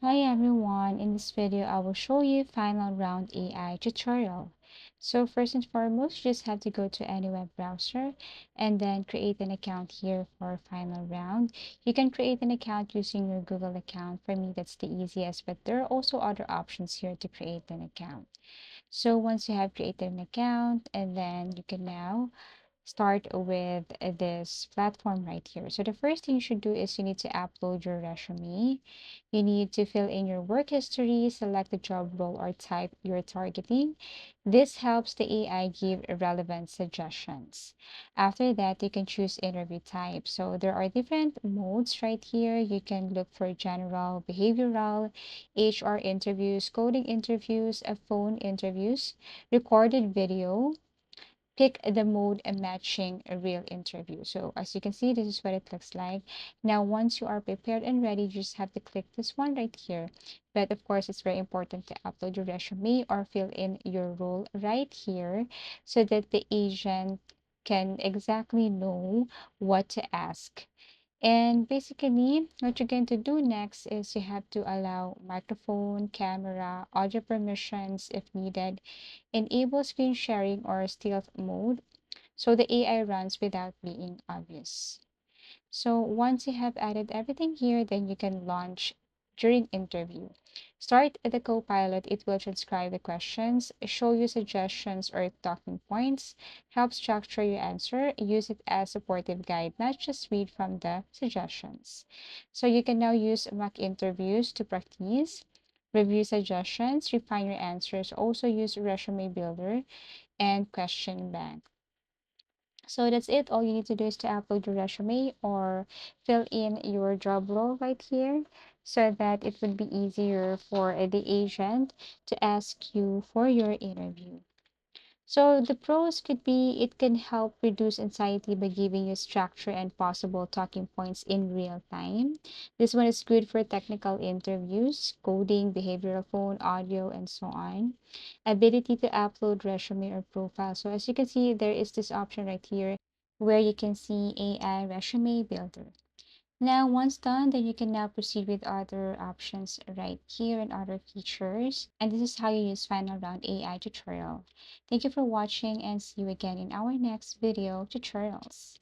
Hi everyone, in this video I will show you Final Round AI tutorial. So first and foremost, you just have to go to any web browser and then create an account here for Final Round. You can create an account using your Google account. For me, that's the easiest, but there are also other options here to create an account. So once you have created an account, and then you can now start with this platform right here. So the first thing you should do is you need to upload your resume. You need to fill in your work history, select the job role or type you're targeting. This helps the AI give relevant suggestions. After that, you can choose interview type. So there are different modes right here. You can look for general, behavioral, HR interviews, coding interviews, phone interviews, recorded video, pick the mode and matching a real interview. So as you can see, this is what it looks like. Now, once you are prepared and ready, you just have to click this one right here. But of course, it's very important to upload your resume or fill in your role right here so that the agent can exactly know what to ask. And basically, what you're going to do next is you have to allow microphone, camera, audio permissions if needed, enable screen sharing or stealth mode so the AI runs without being obvious. So once you have added everything here, then you can launch during interview. Start at the Copilot. It will transcribe the questions, show you suggestions or talking points, help structure your answer, use it as supportive guide, not just read from the suggestions. So you can now use mock interviews to practice, review suggestions, refine your answers, also use resume builder and question bank. So that's it. All you need to do is to upload your resume or fill in your job role right here so that it would be easier for the agent to ask you for your interview. So the pros could be it can help reduce anxiety by giving you structure and possible talking points in real time. This one is good for technical interviews, coding, behavioral phone, audio, and so on. Ability to upload resume or profile. So as you can see, there is this option right here where you can see AI resume builder. Now, once done, then you can now proceed with other options right here and other features. And this is how you use Final Round AI tutorial. Thank you for watching and see you again in our next video tutorials.